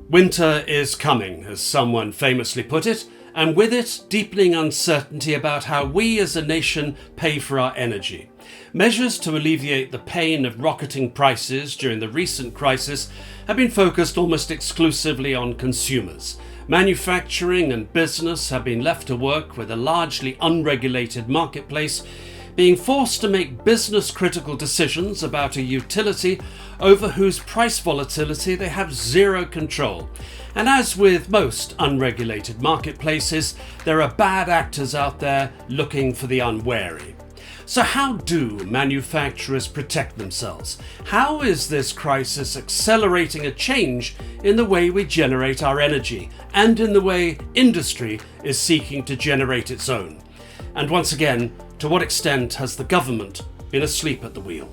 Winter is coming, as someone famously put it, and with it, deepening uncertainty about how we as a nation pay for our energy. Measures to alleviate the pain of rocketing prices during the recent crisis have been focused almost exclusively on consumers. Manufacturing and business have been left to work with a largely unregulated marketplace, being forced to make business-critical decisions about a utility over whose price volatility they have zero control. And as with most unregulated marketplaces, there are bad actors out there looking for the unwary. So how do manufacturers protect themselves? How is this crisis accelerating a change in the way we generate our energy and in the way industry is seeking to generate its own? And once again, to what extent has the government been asleep at the wheel?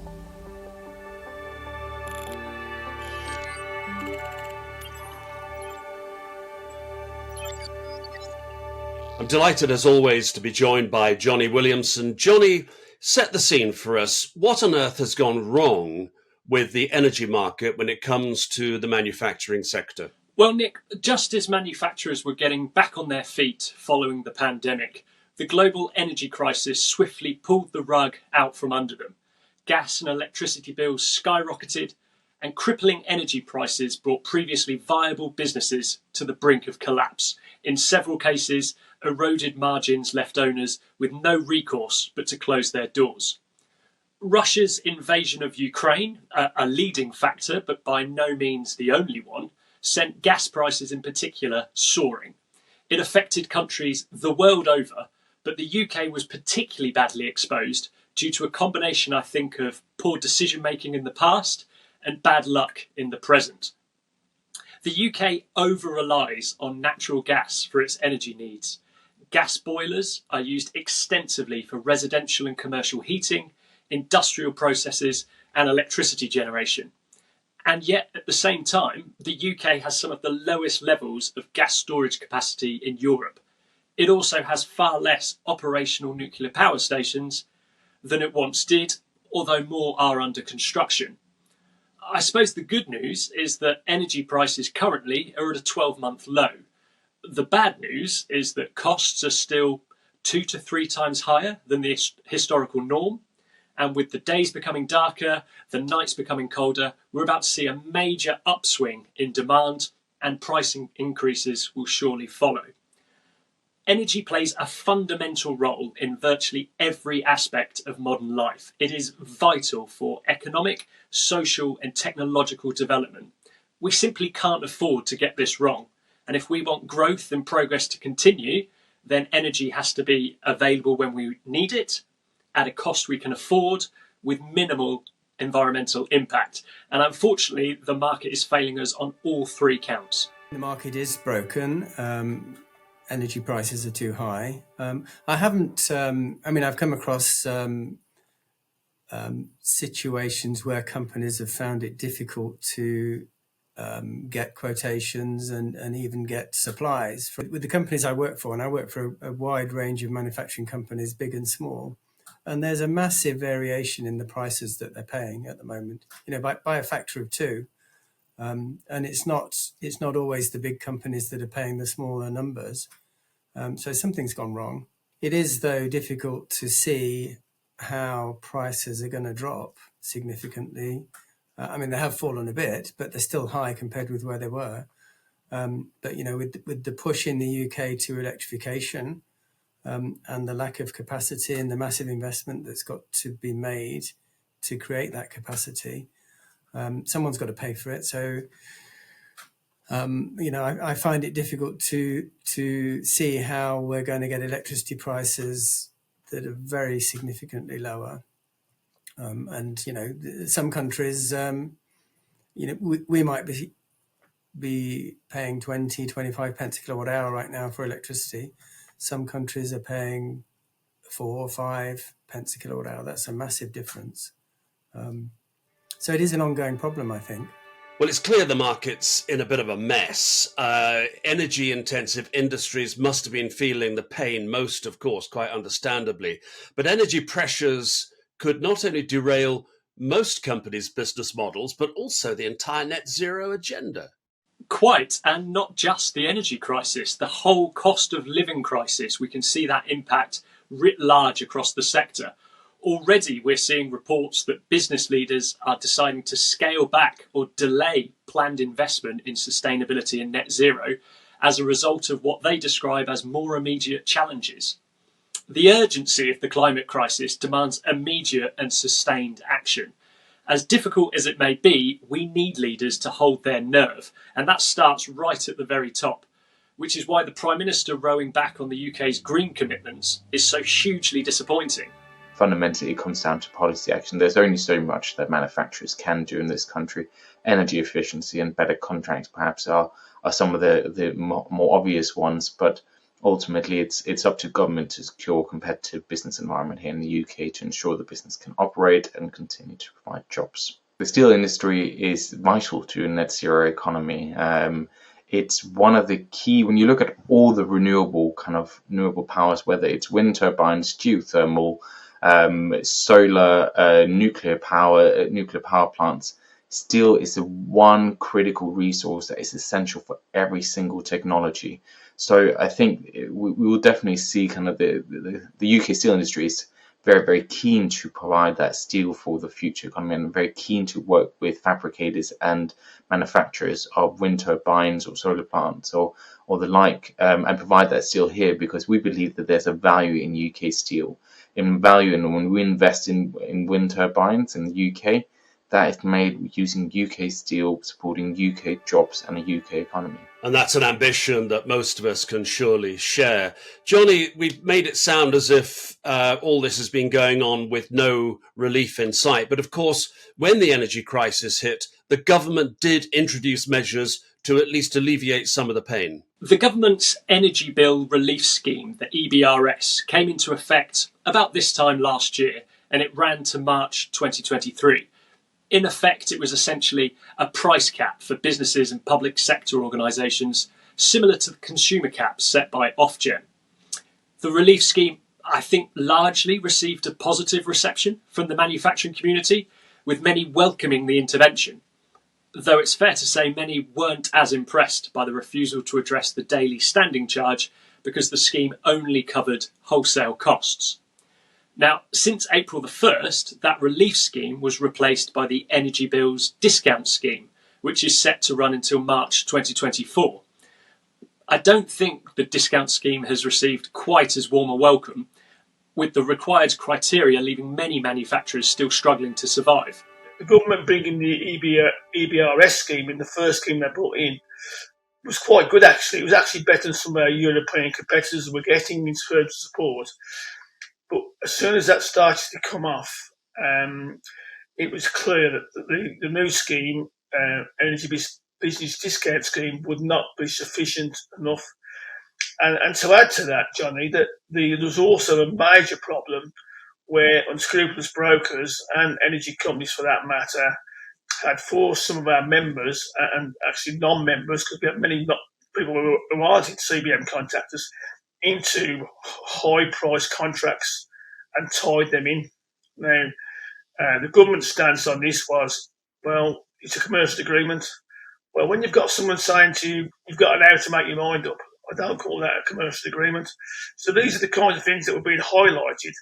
I'm delighted as always to be joined by Jonny Williamson. Jonny, set the scene for us. What on earth has gone wrong with the energy market when it comes to the manufacturing sector? Well, Nick, just as manufacturers were getting back on their feet following the pandemic, the global energy crisis swiftly pulled the rug out from under them. Gas and electricity bills skyrocketed, and crippling energy prices brought previously viable businesses to the brink of collapse. In several cases, eroded margins left owners with no recourse but to close their doors. Russia's invasion of Ukraine, a leading factor but by no means the only one, sent gas prices in particular soaring. It affected countries the world over, but the UK was particularly badly exposed due to a combination, I think, of poor decision-making in the past and bad luck in the present. The UK over-relies on natural gas for its energy needs. Gas boilers are used extensively for residential and commercial heating, industrial processes, and electricity generation. And yet, at the same time, the UK has some of the lowest levels of gas storage capacity in Europe. It also has far less operational nuclear power stations than it once did, although more are under construction. I suppose the good news is that energy prices currently are at a 12-month low. The bad news is that costs are still 2 to 3 times higher than the historical norm. And with the days becoming darker, the nights becoming colder, we're about to see a major upswing in demand, and pricing increases will surely follow. Energy plays a fundamental role in virtually every aspect of modern life. It is vital for economic, social, and technological development. We simply can't afford to get this wrong. And if we want growth and progress to continue, then energy has to be available when we need it, at a cost we can afford, with minimal environmental impact. And unfortunately, the market is failing us on all 3 counts. The market is broken. Energy prices are too high. I've come across situations where companies have found it difficult to get quotations and even get supplies. With the companies I work for, and I work for a wide range of manufacturing companies, big and small, and there's a massive variation in the prices that they're paying at the moment, by a factor of 2. And it's not always the big companies that are paying the smaller numbers. So something's gone wrong. It is, though, difficult to see how prices are going to drop significantly. They have fallen a bit, but they're still high compared with where they were. But with the push in the UK to electrification and the lack of capacity and the massive investment that's got to be made to create that capacity, someone's got to pay for it. So I find it difficult to see how we're going to get electricity prices that are very significantly lower. Some countries, we might be paying 20, 25 pence a kilowatt hour right now for electricity. Some countries are paying 4 or 5 pence a kilowatt hour. That's a massive difference. So it is an ongoing problem, I think. Well, it's clear the market's in a bit of a mess. Energy-intensive industries must have been feeling the pain most, of course, quite understandably. But energy pressures could not only derail most companies' business models, but also the entire net zero agenda. Quite, and not just the energy crisis, the whole cost of living crisis. We can see that impact writ large across the sector. Already we're seeing reports that business leaders are deciding to scale back or delay planned investment in sustainability and net zero as a result of what they describe as more immediate challenges. The urgency of the climate crisis demands immediate and sustained action. As difficult as it may be, we need leaders to hold their nerve, and that starts right at the very top, which is why the Prime Minister rowing back on the UK's green commitments is so hugely disappointing. Fundamentally, it comes down to policy action. There's only so much that manufacturers can do in this country. Energy efficiency and better contracts perhaps are some of the more obvious ones, but ultimately it's up to government to secure a competitive business environment here in the UK to ensure the business can operate and continue to provide jobs. The steel industry is vital to a net zero economy. It's one of the key, when you look at all the renewable powers, whether it's wind turbines, geothermal, solar, nuclear power plants, steel is the one critical resource that is essential for every single technology. So I think we will definitely see the UK steel industry is very, very keen to provide that steel for the future economy, and very keen to work with fabricators and manufacturers of wind turbines or solar plants or the like, and provide that steel here, because we believe that there's a value in UK steel, in value, and when we invest in wind turbines in the UK, that is made using UK steel, supporting UK jobs and a UK economy. And that's an ambition that most of us can surely share. Jonny, we've made it sound as if all this has been going on with no relief in sight. But of course, when the energy crisis hit, the government did introduce measures to at least alleviate some of the pain. The government's Energy Bill Relief Scheme, the EBRS, came into effect about this time last year, and it ran to March 2023. In effect, it was essentially a price cap for businesses and public sector organisations, similar to the consumer caps set by Ofgem. The relief scheme, I think, largely received a positive reception from the manufacturing community, with many welcoming the intervention. Though it's fair to say many weren't as impressed by the refusal to address the daily standing charge, because the scheme only covered wholesale costs. Now, since April the 1st, that relief scheme was replaced by the Energy Bills Discount Scheme, which is set to run until March 2024. I don't think the discount scheme has received quite as warm a welcome, with the required criteria leaving many manufacturers still struggling to survive. The government bringing the EBRS scheme in, the first scheme they brought in, was quite good actually. It was actually better than some of our European competitors were getting in terms of support. But as soon as that started to come off, it was clear that the new scheme, Energy Business Discount Scheme, would not be sufficient enough. And to add to that, Jonny, that there was also a major problem where unscrupulous brokers and energy companies, for that matter, had forced some of our members, and actually non-members, because we have many people who aren't CBM contractors, into high-priced contracts and tied them in. Now, the government stance on this was, well, it's a commercial agreement. Well, when you've got someone saying to you, you've got an hour to make your mind up, I don't call that a commercial agreement. So these are the kinds of things that were being highlighted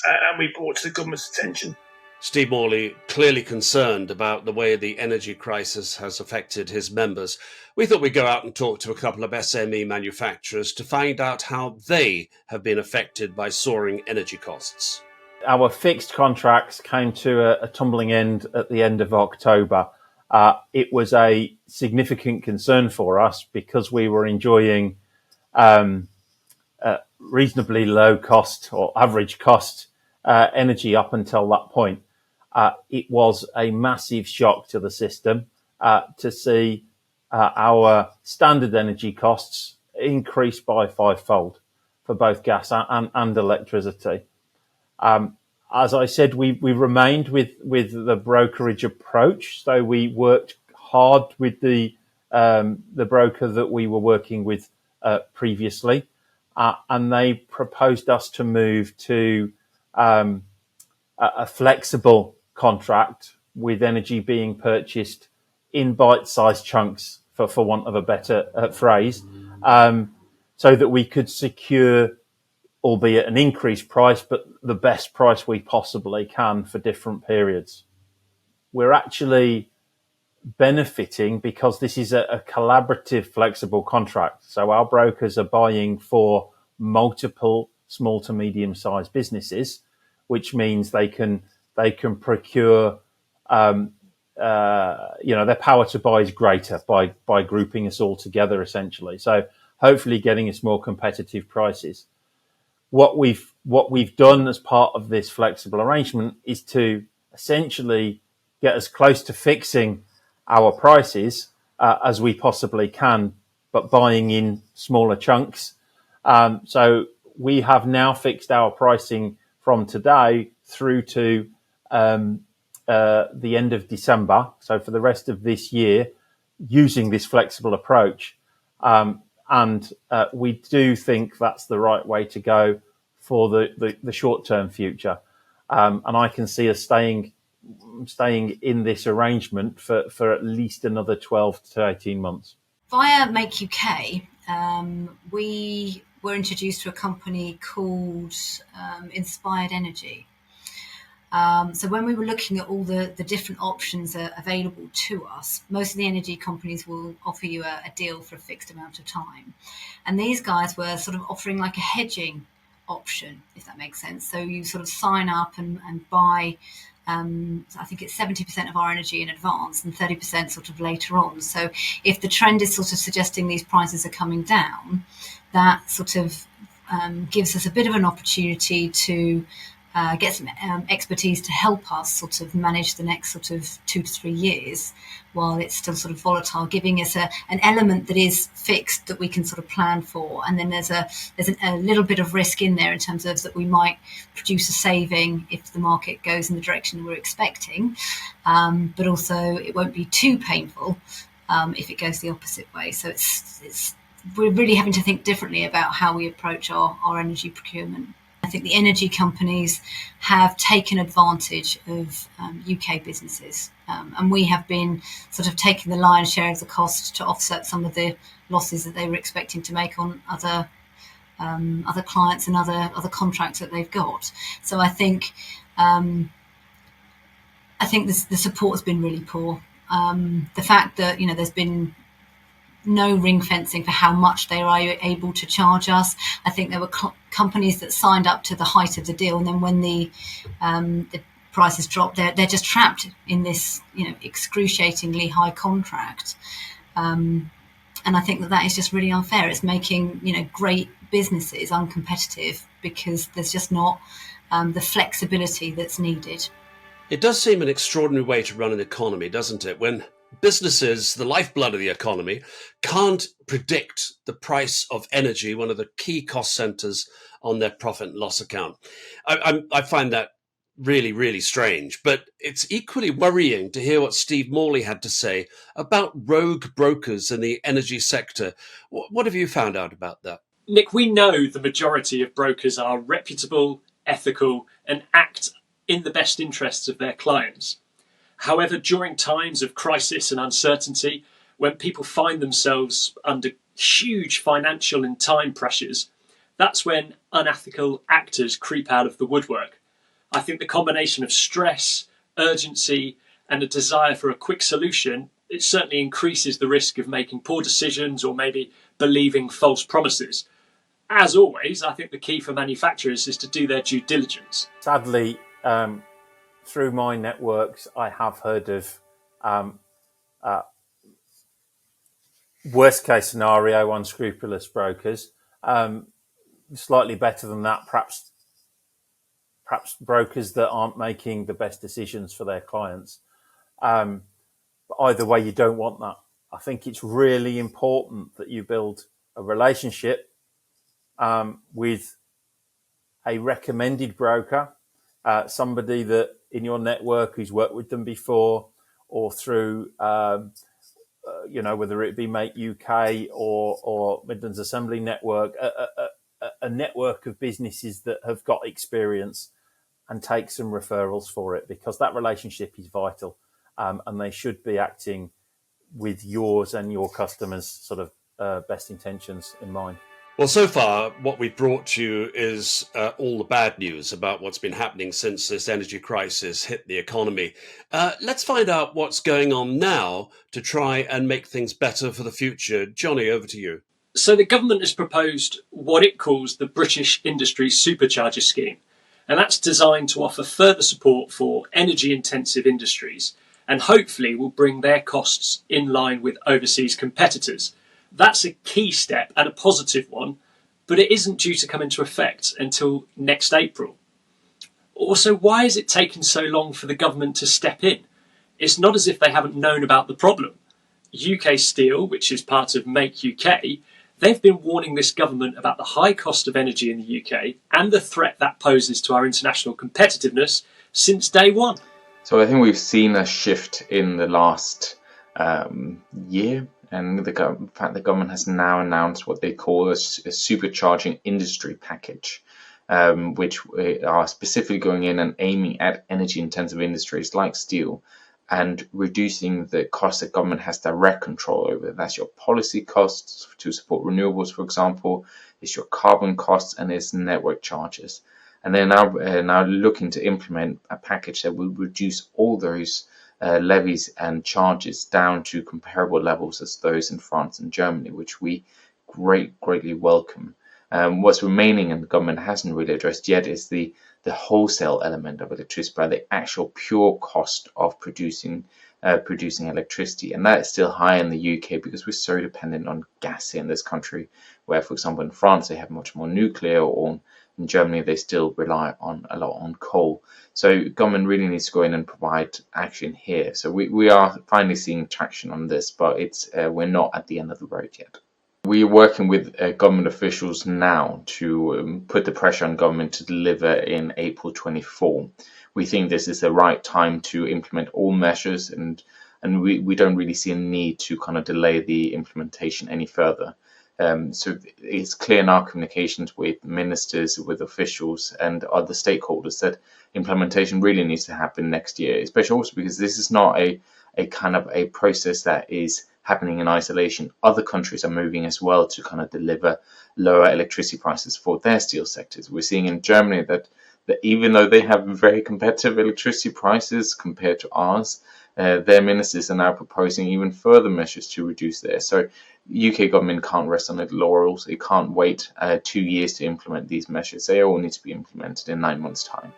and we brought to the government's attention. Steve Morley, clearly concerned about the way the energy crisis has affected his members. We thought we'd go out and talk to a couple of SME manufacturers to find out how they have been affected by soaring energy costs. Our fixed contracts came to a tumbling end at the end of October. It was a significant concern for us because we were enjoying reasonably low cost or average cost energy up until that point. It was a massive shock to the system to see our standard energy costs increase by fivefold for both gas and electricity. As I said, we remained with the brokerage approach. So we worked hard with the broker that we were working with previously, and they proposed us to move to a flexible contract with energy being purchased in bite-sized chunks for want of a better phrase, so that we could secure, albeit an increased price, but the best price we possibly can for different periods. We're actually benefiting because this is a collaborative, flexible contract. So our brokers are buying for multiple small to medium sized businesses, which means they can procure, their power to buy is greater by grouping us all together, essentially. So hopefully getting us more competitive prices. What we've done as part of this flexible arrangement is to essentially get as close to fixing our prices as we possibly can, but buying in smaller chunks. So we have now fixed our pricing from today through to the end of December. So for the rest of this year, using this flexible approach. And we do think that's the right way to go for the short-term future. And I can see us staying in this arrangement for at least another 12 to 18 months. Via Make UK, we were introduced to a company called Inspired Energy. So when we were looking at all the different options available to us, most of the energy companies will offer you a deal for a fixed amount of time. And these guys were sort of offering like a hedging option, if that makes sense. So you sort of sign up and buy, I think it's 70% of our energy in advance and 30% sort of later on. So if the trend is sort of suggesting these prices are coming down, that sort of gives us a bit of an opportunity to get some expertise to help us sort of manage the next sort of 2 to 3 years while it's still sort of volatile, giving us an element that is fixed that we can sort of plan for. And then there's a little bit of risk in there in terms of that we might produce a saving if the market goes in the direction we're expecting. But also it won't be too painful if it goes the opposite way. So we're really having to think differently about how we approach our energy procurement. I think the energy companies have taken advantage of UK businesses, and we have been sort of taking the lion's share of the cost to offset some of the losses that they were expecting to make on other clients and other contracts that they've got. So I think the support has been really poor. The fact that there's been no ring fencing for how much they are able to charge us. I think there were companies that signed up to the height of the deal, and then when the prices drop, they're just trapped in this excruciatingly high contract. And I think that is just really unfair. It's making great businesses uncompetitive because there's just not the flexibility that's needed. It does seem an extraordinary way to run an economy, doesn't it? When businesses, the lifeblood of the economy, can't predict the price of energy, one of the key cost centers on their profit and loss account. I find that really, really strange, but it's equally worrying to hear what Steve Morley had to say about rogue brokers in the energy sector. What have you found out about that? Nick, we know the majority of brokers are reputable, ethical, and act in the best interests of their clients. However, during times of crisis and uncertainty, when people find themselves under huge financial and time pressures, that's when unethical actors creep out of the woodwork. I think the combination of stress, urgency, and a desire for a quick solution, it certainly increases the risk of making poor decisions or maybe believing false promises. As always, I think the key for manufacturers is to do their due diligence. Sadly, through my networks, I have heard of worst case scenario unscrupulous brokers. Slightly better than that, perhaps brokers that aren't making the best decisions for their clients. But either way, you don't want that. I think it's really important that you build a relationship with a recommended broker, somebody that in your network who's worked with them before, or through, whether it be Make UK or Midlands Assembly Network, a network of businesses that have got experience, and take some referrals for it, because that relationship is vital, and they should be acting with yours and your customers' sort of best intentions in mind? Well, so far, what we've brought to you is all the bad news about what's been happening since this energy crisis hit the economy. Let's find out what's going on now to try and make things better for the future. Jonny, over to you. So the government has proposed what it calls the British Industry Supercharger Scheme, and that's designed to offer further support for energy-intensive industries and hopefully will bring their costs in line with overseas competitors. That's a key step and a positive one, but it isn't due to come into effect until next April. Also, why has it taken so long for the government to step in? It's not as if they haven't known about the problem. UK Steel, which is part of Make UK, they've been warning this government about the high cost of energy in the UK and the threat that poses to our international competitiveness since day one. So I think we've seen a shift in the last year. And in fact, the government has now announced what they call a supercharging industry package, which are specifically going in and aiming at energy-intensive industries like steel and reducing the costs that government has direct control over. That's your policy costs to support renewables, for example, it's your carbon costs, and it's network charges. And they're now looking to implement a package that will reduce all those levies and charges down to comparable levels as those in France and Germany, which we greatly welcome. What's remaining, and the government hasn't really addressed yet, is the wholesale element of electricity, by the actual pure cost of producing electricity, and that is still high in the UK because we're so dependent on gas in this country. Where, for example, in France they have much more nuclear, or in Germany they still rely a lot on coal. So government really needs to go in and provide action here. So we are finally seeing traction on this, but we're not at the end of the road yet. We are working with government officials now to put the pressure on government to deliver in April 24. We think this is the right time to implement all measures, and we don't really see a need to kind of delay the implementation any further. So it's clear in our communications with ministers, with officials and other stakeholders that implementation really needs to happen next year, especially also because this is not a kind of a process that is happening in isolation. Other countries are moving as well to kind of deliver lower electricity prices for their steel sectors. We're seeing in Germany that even though they have very competitive electricity prices compared to ours, their ministers are now proposing even further measures to reduce theirs. So UK government can't rest on its laurels. It can't wait 2 years to implement these measures. They all need to be implemented in 9 months' time.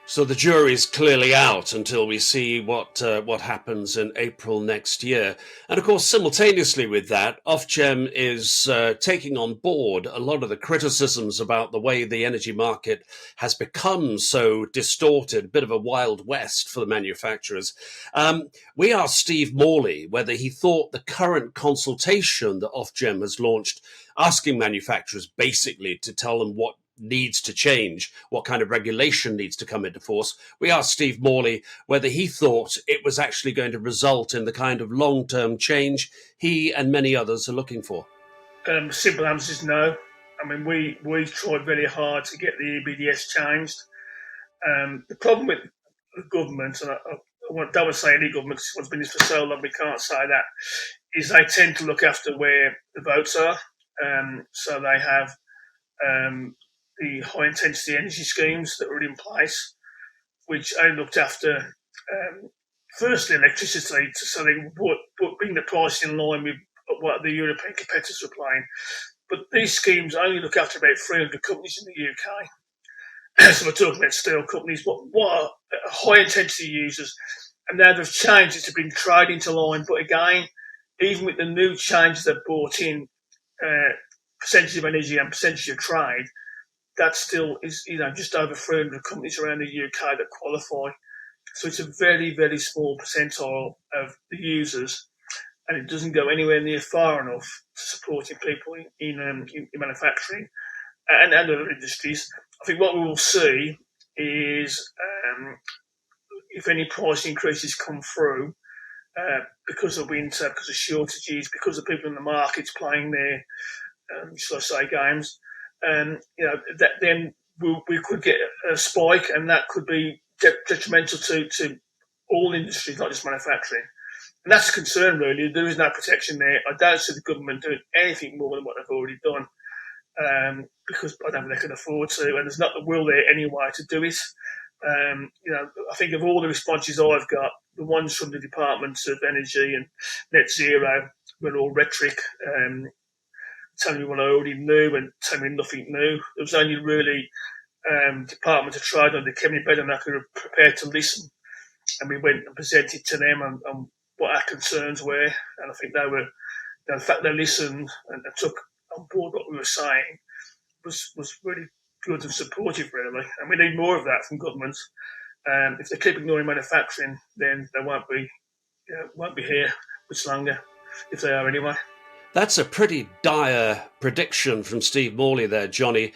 So the jury's clearly out until we see what happens in April next year. And of course, simultaneously with that, Ofgem is taking on board a lot of the criticisms about the way the energy market has become so distorted, a bit of a wild west for the manufacturers. We asked Steve Morley whether he thought the current consultation that Ofgem has launched, asking manufacturers basically to tell them what needs to change, what kind of regulation needs to come into force. We asked Steve Morley whether he thought it was actually going to result in the kind of long-term change he and many others are looking for. Simple answer is no. I mean, we tried very hard to get the EBDS changed. The problem with the government, and I don't say any government because it's been this for so long, we can't say that, is they tend to look after where the votes are. So they have the high intensity energy schemes that were in place, which I looked after firstly electricity, so they would bring the price in line with what the European competitors were paying. But these schemes only look after about 300 companies in the UK. So we're talking about steel companies, what are high intensity users. And now they've changed it to bring trade into line. But again, even with the new changes they've brought in, percentage of energy and percentage of trade, that still is, just over 300 companies around the UK that qualify. So it's a very, very small percentile of the users, and it doesn't go anywhere near far enough to supporting people in manufacturing and other industries. I think what we will see is if any price increases come through because of winter, because of shortages, because of people in the markets playing their, shall I say, games, then we could get a spike, and that could be detrimental to all industries, not just manufacturing. And that's a concern, really. There is no protection there. I don't see the government doing anything more than what they've already done, because I don't think they can afford to, and there's not the will there anyway to do it. I think of all the responses I've got, the ones from the Departments of Energy and Net Zero were all rhetoric, telling me what I already knew and telling me nothing new. There was only really Department of Trade under Kevin Bednack who were prepared to listen, and we went and presented to them and what our concerns were, and I think they were, the fact they listened and took on board what we were saying was really good and supportive, really. And we need more of that from governments. If they keep ignoring manufacturing, then they won't be here much longer, if they are anyway. That's a pretty dire prediction from Steve Morley there, Jonny.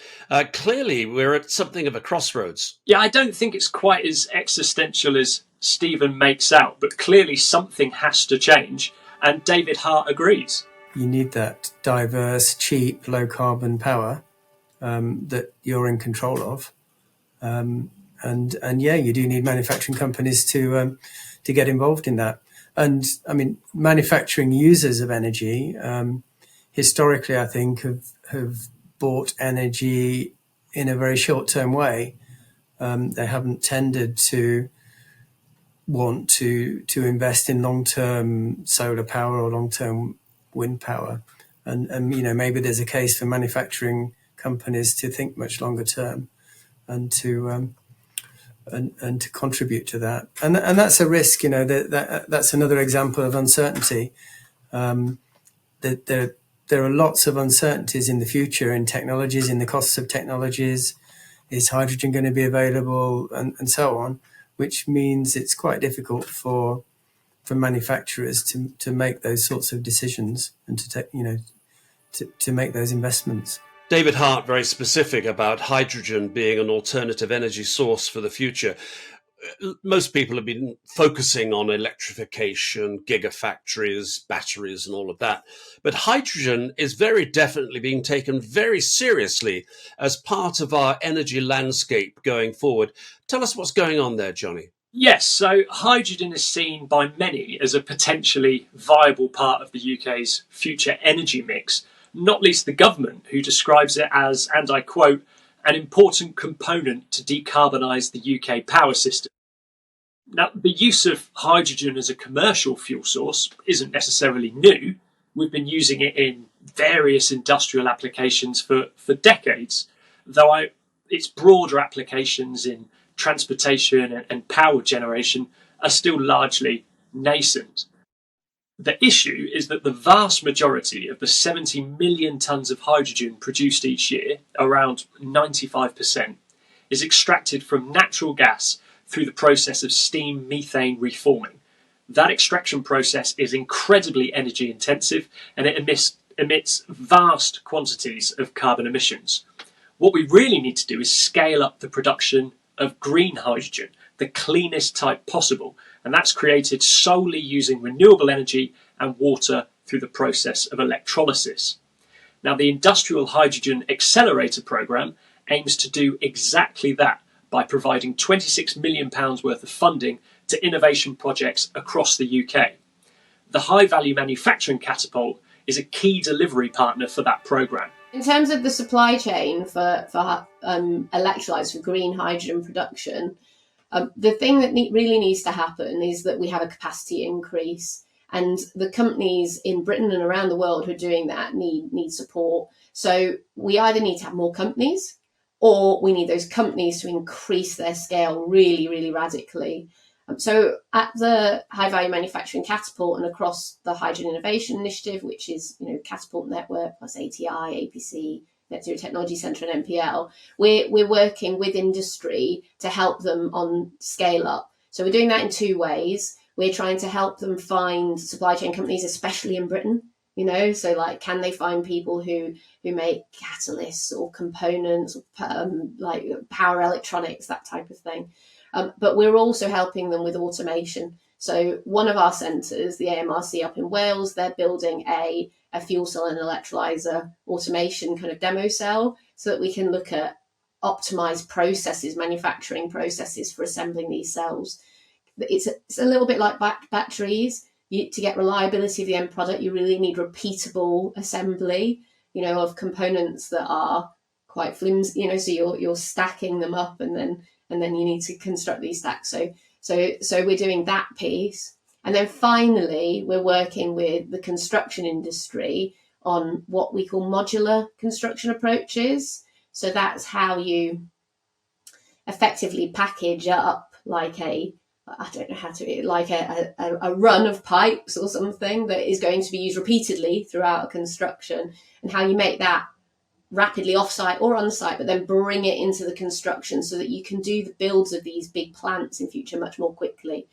Clearly, we're at something of a crossroads. Yeah, I don't think it's quite as existential as Stephen makes out, but clearly something has to change, and David Hart agrees. You need that diverse, cheap, low-carbon power that you're in control of. And yeah, you do need manufacturing companies to get involved in that. And I mean, manufacturing users of energy, historically, I think have bought energy in a very short-term way. They haven't tended to want to invest in long-term solar power or long-term wind power. And maybe there's a case for manufacturing companies to think much longer term and to contribute to that, and that's a risk. That's another example of uncertainty. That there are lots of uncertainties in the future in technologies, in the costs of technologies. Is hydrogen going to be available, and so on, which means it's quite difficult for manufacturers to make those sorts of decisions and to make those investments. David Hart, very specific about hydrogen being an alternative energy source for the future. Most people have been focusing on electrification, gigafactories, batteries, and all of that. But hydrogen is very definitely being taken very seriously as part of our energy landscape going forward. Tell us what's going on there, Jonny. Yes, so hydrogen is seen by many as a potentially viable part of the UK's future energy mix, not least the government, who describes it as, and I quote, an important component to decarbonise the UK power system. Now, the use of hydrogen as a commercial fuel source isn't necessarily new. We've been using it in various industrial applications for decades, though its broader applications in transportation and power generation are still largely nascent. The issue is that the vast majority of the 70 million tonnes of hydrogen produced each year, around 95%, is extracted from natural gas through the process of steam methane reforming. That extraction process is incredibly energy intensive, and it emits vast quantities of carbon emissions. What we really need to do is scale up the production of green hydrogen, the cleanest type possible, and that's created solely using renewable energy and water through the process of electrolysis. Now, the Industrial Hydrogen Accelerator Programme aims to do exactly that by providing £26 million worth of funding to innovation projects across the UK. The High Value Manufacturing Catapult is a key delivery partner for that programme. In terms of the supply chain for electrolytes for green hydrogen production, the thing that really needs to happen is that we have a capacity increase, and the companies in Britain and around the world who are doing that need support. So we either need to have more companies, or we need those companies to increase their scale really, really radically. So at the High Value Manufacturing Catapult and across the Hydrogen Innovation Initiative, which is Catapult Network plus ATI, APC, Net Zero Technology Centre and NPL, we're working with industry to help them on scale up. So we're doing that in two ways. We're trying to help them find supply chain companies, especially in Britain. So like, can they find people who make catalysts or components, like power electronics, that type of thing. But we're also helping them with automation. So one of our centres, the AMRC up in Wales, they're building a fuel cell and electrolyser automation kind of demo cell so that we can look at optimised processes, manufacturing processes for assembling these cells. It's a little bit like batteries. to get reliability of the end product, you really need repeatable assembly, of components that are quite flimsy, so you're stacking them up and then you need to construct these stacks. So we're doing that piece. And then finally, we're working with the construction industry on what we call modular construction approaches. So that's how you effectively package up like a run of pipes or something that is going to be used repeatedly throughout a construction, and how you make that rapidly off-site or on-site, but then bring it into the construction so that you can do the builds of these big plants in future much more quickly.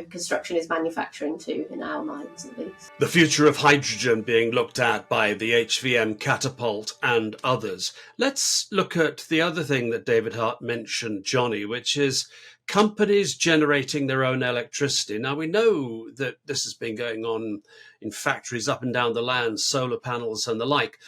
Construction is manufacturing too, in our minds at least. The future of hydrogen being looked at by the HVM Catapult and others. Let's look at the other thing that David Hart mentioned, Jonny, which is companies generating their own electricity. Now, we know that this has been going on in factories up and down the land, solar panels and the like.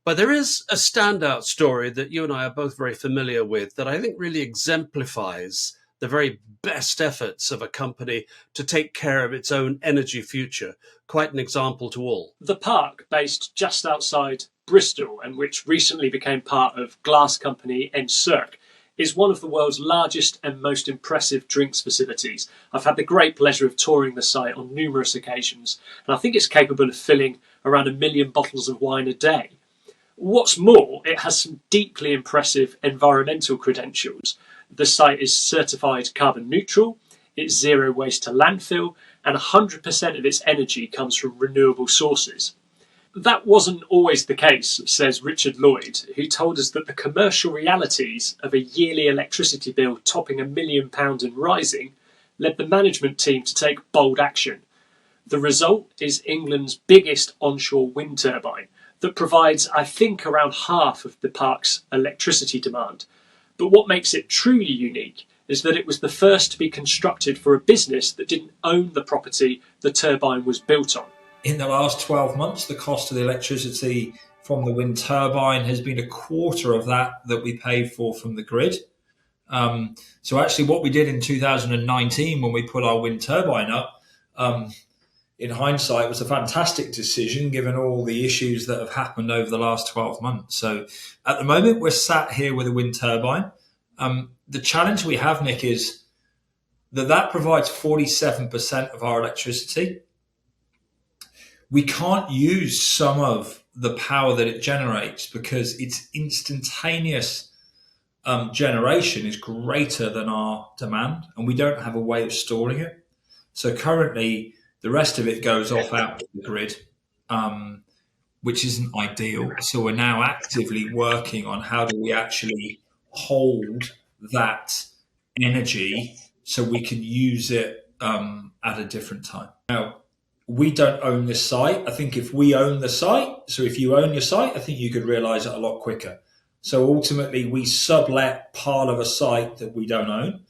But there is a standout story that you and I are both very familiar with that I think really exemplifies the very best efforts of a company to take care of its own energy future. Quite an example to all. The park, based just outside Bristol and which recently became part of glass company Encirc, is one of the world's largest and most impressive drinks facilities. I've had the great pleasure of touring the site on numerous occasions, and I think it's capable of filling around 1 million bottles of wine a day. What's more, it has some deeply impressive environmental credentials. The site is certified carbon neutral, it's zero waste to landfill, and 100% of its energy comes from renewable sources. That wasn't always the case, says Richard Lloyd, who told us that the commercial realities of a yearly electricity bill topping £1 million and rising led the management team to take bold action. The result is England's biggest onshore wind turbine that provides, I think, around half of the park's electricity demand. But what makes it truly unique is that it was the first to be constructed for a business that didn't own the property the turbine was built on. In the last 12 months, the cost of the electricity from the wind turbine has been a quarter of that we paid for from the grid. So actually what we did in 2019 when we put our wind turbine up, in hindsight, was a fantastic decision given all the issues that have happened over the last 12 months. So at the moment, we're sat here with a wind turbine. The challenge we have, Nick, is that provides 47% of our electricity. We can't use some of the power that it generates because its instantaneous generation is greater than our demand, and we don't have a way of storing it. So currently, the rest of it goes off out to the grid, which isn't ideal. So we're now actively working on how do we actually hold that energy so we can use it at a different time. Now, we don't own this site. I think if we own the site, so if you own your site, I think you could realise it a lot quicker. So ultimately, we sublet part of a site that we don't own.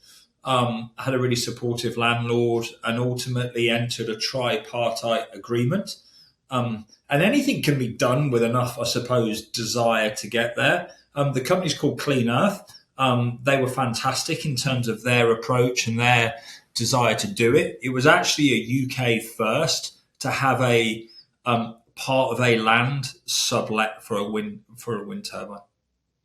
Had a really supportive landlord and ultimately entered a tripartite agreement. And anything can be done with enough, I suppose, desire to get there. The company's called Clean Earth. They were fantastic in terms of their approach and their desire to do it. It was actually a UK first to have a part of a land sublet for a wind turbine.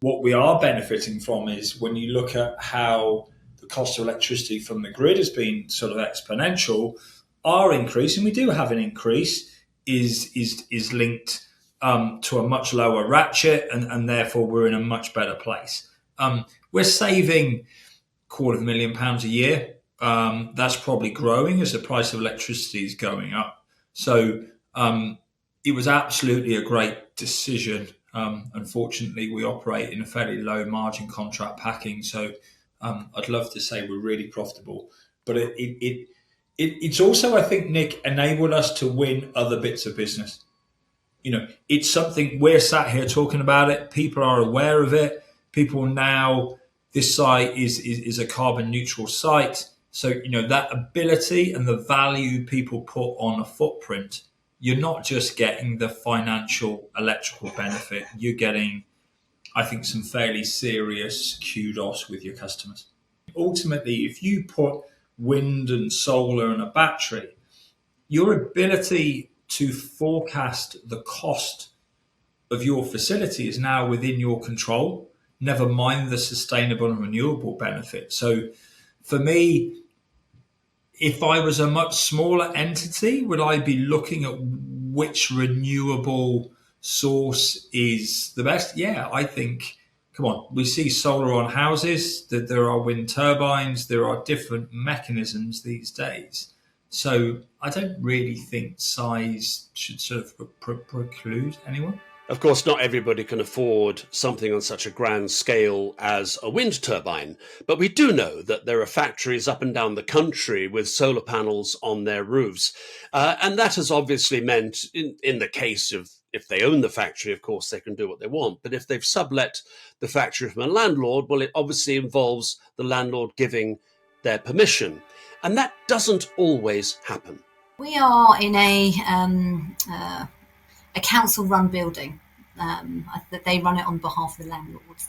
What we are benefiting from is when you look at how the cost of electricity from the grid has been sort of exponential, our increase, and we do have an increase, is linked to a much lower ratchet, and therefore we're in a much better place. We're saving £250,000 a year. That's probably growing as the price of electricity is going up. So it was absolutely a great decision. Unfortunately, we operate in a fairly low margin contract packing, so I'd love to say we're really profitable, but it's also, I think, Nick, enabled us to win other bits of business. It's something we're sat here talking about it. People are aware of it. People now, this site is a carbon neutral site. So, that ability and the value people put on a footprint, you're not just getting the financial electrical benefit, you're getting, I think, some fairly serious kudos with your customers. Ultimately, if you put wind and solar and a battery, your ability to forecast the cost of your facility is now within your control, never mind the sustainable and renewable benefit. So for me, if I was a much smaller entity, would I be looking at which renewable source is the best? Yeah, I think, come on, we see solar on houses, that there are wind turbines, there are different mechanisms these days. So I don't really think size should sort of preclude anyone. Of course, not everybody can afford something on such a grand scale as a wind turbine, but we do know that there are factories up and down the country with solar panels on their roofs. And that has obviously meant, in the case of, if they own the factory, of course, they can do what they want. But if they've sublet the factory from a landlord, well, it obviously involves the landlord giving their permission. And that doesn't always happen. We are in a council-run building. That they run it on behalf of the landlords,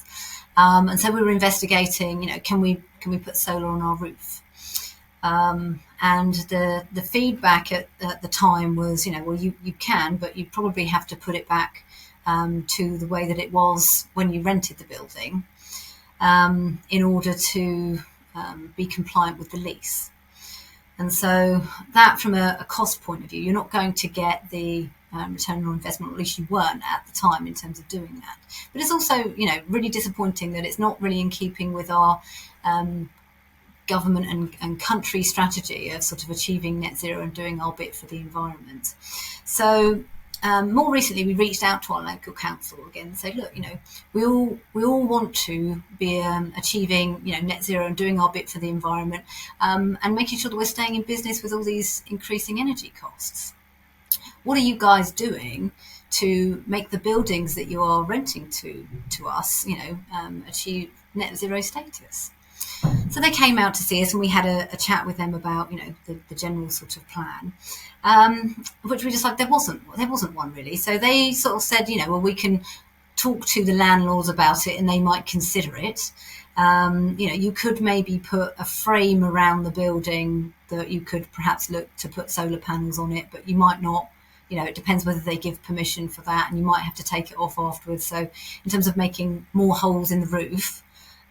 and so we were investigating. Can we put solar on our roof? And the feedback at the time was, well, you can, but you probably have to put it back to the way that it was when you rented the building, in order to be compliant with the lease. And so that, from a cost point of view, you're not going to get the return on investment, or at least you weren't at the time in terms of doing that. But it's also, really disappointing that it's not really in keeping with our government and country strategy of sort of achieving net zero and doing our bit for the environment. So more recently, we reached out to our local council again and said, look, we all want to be achieving, net zero and doing our bit for the environment, and making sure that we're staying in business with all these increasing energy costs. What are you guys doing to make the buildings that you are renting to us, achieve net zero status? So they came out to see us, and we had a chat with them about, the general sort of plan, which we just like, there wasn't one really. So they sort of said, well, we can talk to the landlords about it and they might consider it. You could maybe put a frame around the building that you could perhaps look to put solar panels on it, but you might not. It depends whether they give permission for that, and you might have to take it off afterwards. So in terms of making more holes in the roof,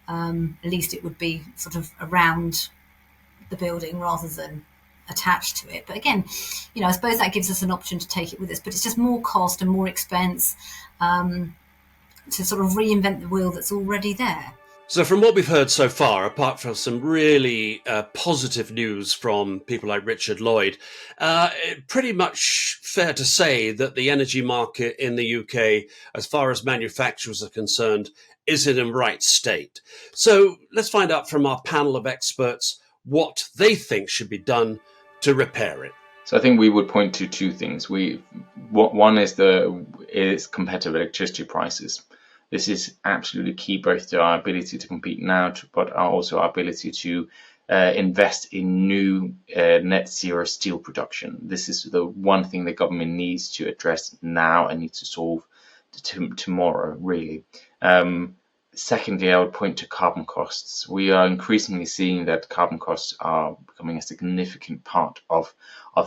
at least it would be sort of around the building rather than attached to it. But again, I suppose that gives us an option to take it with us, but it's just more cost and more expense to sort of reinvent the wheel that's already there. So from what we've heard so far, apart from some really positive news from people like Richard Lloyd, pretty much fair to say that the energy market in the UK, as far as manufacturers are concerned, is in a right state. So let's find out from our panel of experts what they think should be done to repair it. So I think we would point to two things. One is competitive electricity prices. This is absolutely key, both to our ability to compete now, but also our ability to invest in new net zero steel production. This is the one thing the government needs to address now and needs to solve tomorrow, really. Secondly, I would point to carbon costs. We are increasingly seeing that carbon costs are becoming a significant part of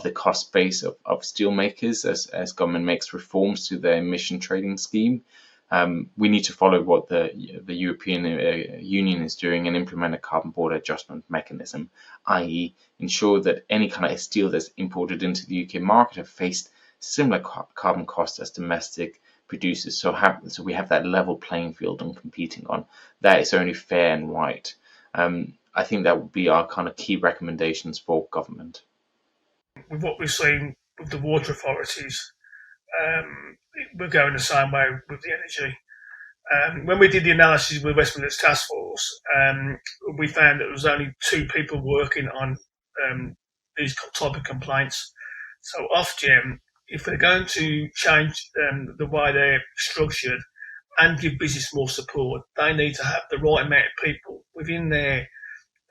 the cost base of steelmakers as government makes reforms to their emission trading scheme. We need to follow what the European Union is doing and implement a carbon border adjustment mechanism, i.e. ensure that any kind of steel that's imported into the UK market have faced similar carbon costs as domestic producers. So we have that level playing field on competing on. That is only fair and right. I think that would be our kind of key recommendations for government. With what we're seeing with the water authorities, we're going the same way with the energy. When we did the analysis with West Midlands Task Force, we found that there was only 2 people working on these type of complaints. So Ofgem, if they're going to change the way they're structured and give business more support, they need to have the right amount of people within their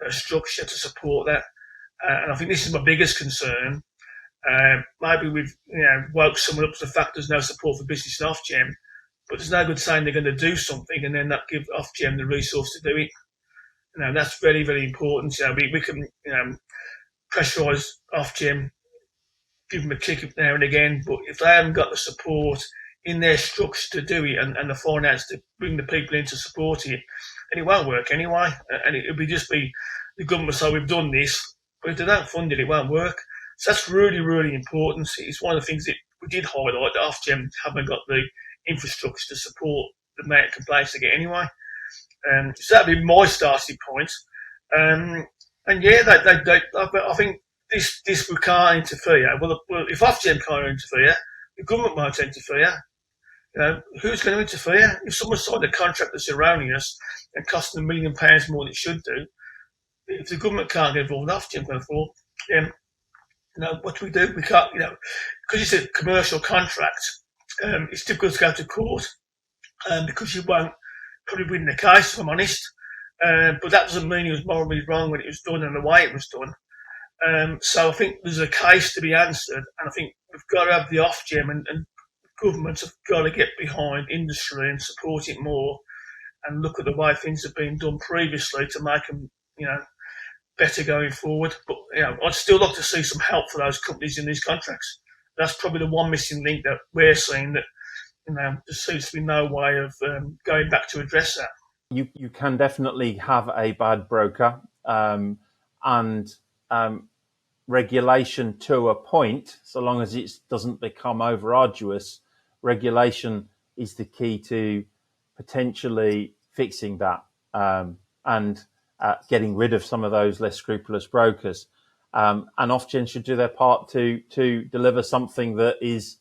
structure to support that. And I think this is my biggest concern. Maybe we've woke someone up to the fact there's no support for business in Ofgem, but there's no good saying they're going to do something and then not give Ofgem the resource to do it. That's very, very important. We can pressurise Ofgem give them a kick up now and again. But if they haven't got the support in their structure to do it and the finance to bring the people in to support it, and it won't work anyway. And it'll just be the government say we've done this, but if they don't fund it, it won't work. So that's really, really important. It's one of the things that we did highlight that Ofgem haven't got the infrastructure to support the amount of complaints they get anyway. So that'd be my starting point. And yeah, I think this we can't interfere. Well, if Ofgem can't interfere, the government won't interfere. Who's going to interfere? If someone signed a contract that's surrounding us and costing £1 million more than it should do, if the government can't get involved, Ofgem can involved. What do? We can't, because it's a commercial contract, it's difficult to go to court because you won't probably win the case, if I'm honest. But that doesn't mean it was morally wrong when it was done and the way it was done. So I think there's a case to be answered, and I think we've got to have the Ofgem and governments have got to get behind industry and support it more and look at the way things have been done previously to make them, better going forward. But, I'd still like to see some help for those companies in these contracts. That's probably the one missing link that we're seeing that, there seems to be no way of going back to address that. You can definitely have a bad broker and regulation to a point, so long as it doesn't become over arduous. Regulation is the key to potentially fixing that and getting rid of some of those less scrupulous brokers. And Ofgem should do their part to deliver something that is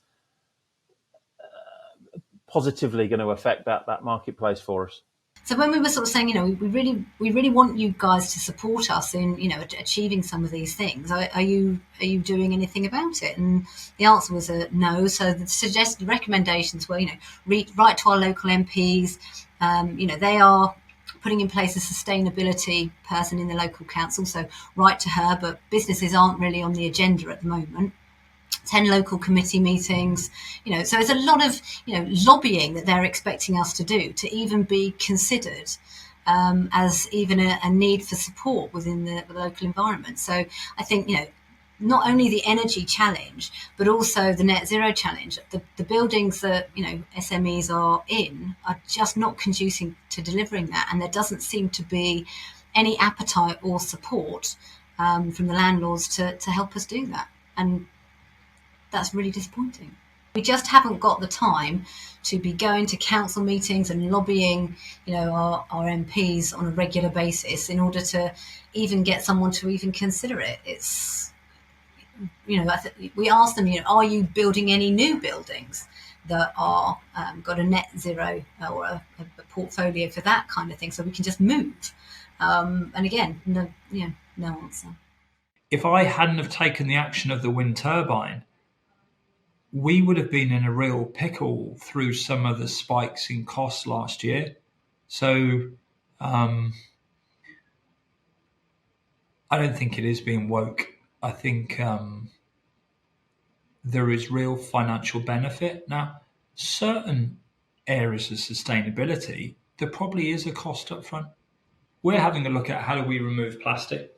positively going to affect that marketplace for us. So when we were sort of saying, we really want you guys to support us in, achieving some of these things. Are you doing anything about it? And the answer was a no. So the suggested recommendations were, write to our local MPs. They are putting in place a sustainability person in the local council. So write to her, but businesses aren't really on the agenda at the moment. 10 local committee meetings, so it's a lot of, lobbying that they're expecting us to do to even be considered as even a need for support within the local environment. So I think, not only the energy challenge, but also the net zero challenge. The buildings that, SMEs are in are just not conducive to delivering that. And there doesn't seem to be any appetite or support from the landlords to help us do that. And that's really disappointing. We just haven't got the time to be going to council meetings and lobbying, our MPs on a regular basis in order to even get someone to even consider it. It's, we ask them, are you building any new buildings that are got a net zero or a portfolio for that kind of thing, so we can just move? And again, no answer. If I hadn't have taken the action of the wind turbine, we would have been in a real pickle through some of the spikes in costs last year. So I don't think it is being woke. I think there is real financial benefit. Now, certain areas of sustainability, there probably is a cost up front. We're having a look at how do we remove plastic.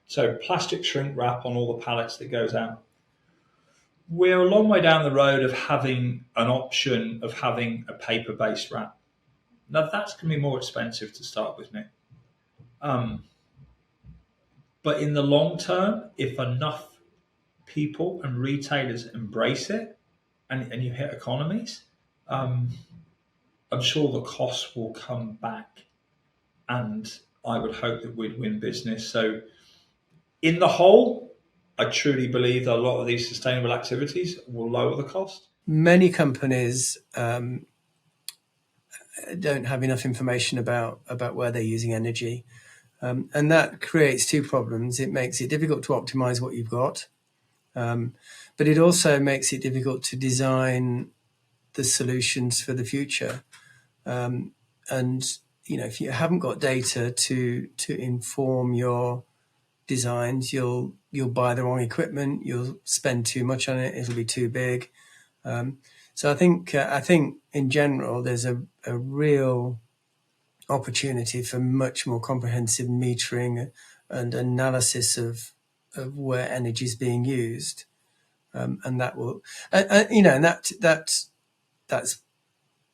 So plastic shrink wrap on all the pallets that goes out. We're a long way down the road of having an option of having a paper-based wrap. Now, that's going to be more expensive to start with, Nick. But in the long term, if enough people and retailers embrace it and you hit economies, I'm sure the costs will come back. And I would hope that we'd win business. So in the whole, I truly believe that a lot of these sustainable activities will lower the cost. Many companies don't have enough information about where they're using energy. And that creates two problems. It makes it difficult to optimize what you've got, but it also makes it difficult to design the solutions for the future. And, if you haven't got data to inform your designs, you'll buy the wrong equipment, you'll spend too much on it, it'll be too big. So I think in general there's a real opportunity for much more comprehensive metering and analysis of where energy is being used. and that will, and that's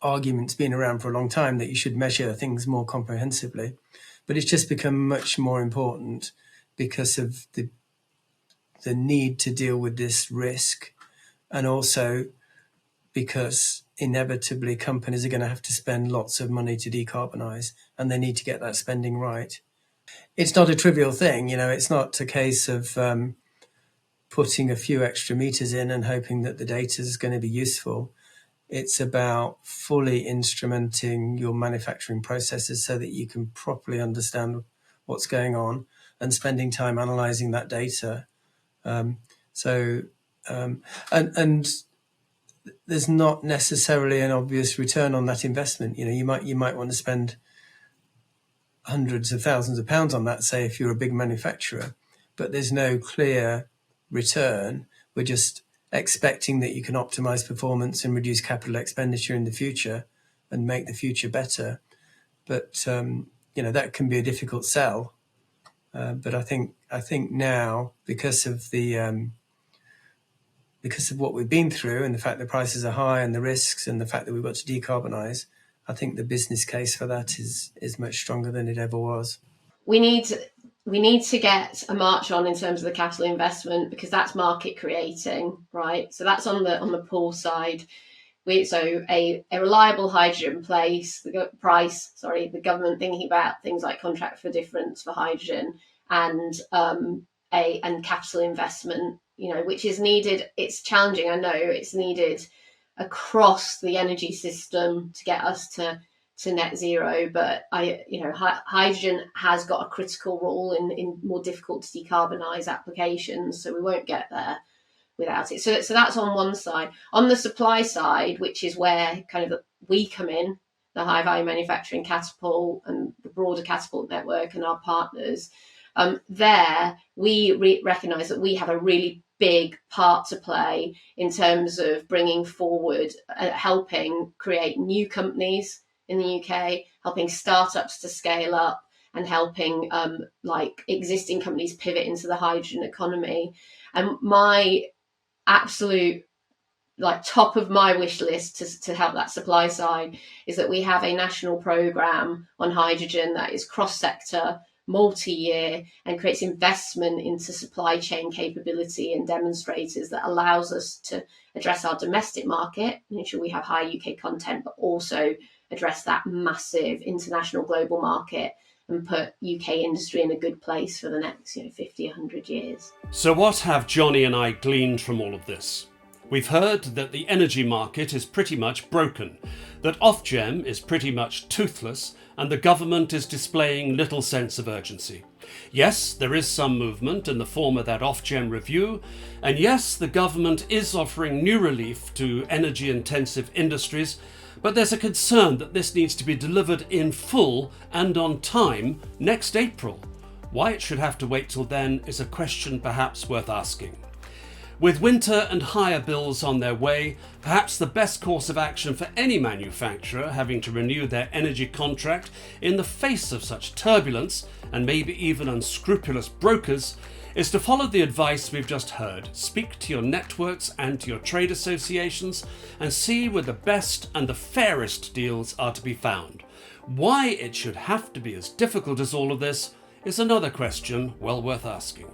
argument's been around for a long time, that you should measure things more comprehensively, but it's just become much more important because of the need to deal with this risk, and also because inevitably companies are going to have to spend lots of money to decarbonize, and they need to get that spending right. It's not a trivial thing, it's not a case of putting a few extra meters in and hoping that the data is going to be useful. It's about fully instrumenting your manufacturing processes so that you can properly understand what's going on, and spending time analyzing that data. And there's not necessarily an obvious return on that investment. You might want to spend hundreds of thousands of pounds on that, say, if you're a big manufacturer, but there's no clear return. We're just expecting that you can optimize performance and reduce capital expenditure in the future and make the future better. But that can be a difficult sell. But I think now, because of what we've been through, and the fact that prices are high, and the risks, and the fact that we've got to decarbonize, I think the business case for that is much stronger than it ever was. We need to get a march on in terms of the capital investment, because that's market creating, right? So that's on the pool side. So a reliable hydrogen price, the government thinking about things like contract for difference for hydrogen, and capital investment, which is needed. It's challenging, I know, it's needed across the energy system to get us to net zero, but hydrogen has got a critical role in more difficult to decarbonize applications, so we won't get there without it. So that's on one side. On the supply side, which is where kind of we come in, the High Value Manufacturing Catapult and the broader Catapult network and our partners, there we recognise that we have a really big part to play in terms of bringing forward, helping create new companies in the UK, helping startups to scale up, and helping existing companies pivot into the hydrogen economy. And my absolute top of my wish list to help that supply side is that we have a national programme on hydrogen that is cross-sector, multi-year, and creates investment into supply chain capability and demonstrators that allows us to address our domestic market, make sure we have high UK content, but also address that massive international global market and put UK industry in a good place for the next 50, 100 years. So what have Jonny and I gleaned from all of this? We've heard that the energy market is pretty much broken, that Ofgem is pretty much toothless, and the government is displaying little sense of urgency. Yes, there is some movement in the form of that Ofgem review, and yes, the government is offering new relief to energy-intensive industries, but there's a concern that this needs to be delivered in full and on time next April. Why it should have to wait till then is a question perhaps worth asking. With winter and higher bills on their way, perhaps the best course of action for any manufacturer having to renew their energy contract in the face of such turbulence and maybe even unscrupulous brokers is to follow the advice we've just heard. Speak to your networks and to your trade associations and see where the best and the fairest deals are to be found. Why it should have to be as difficult as all of this is another question well worth asking.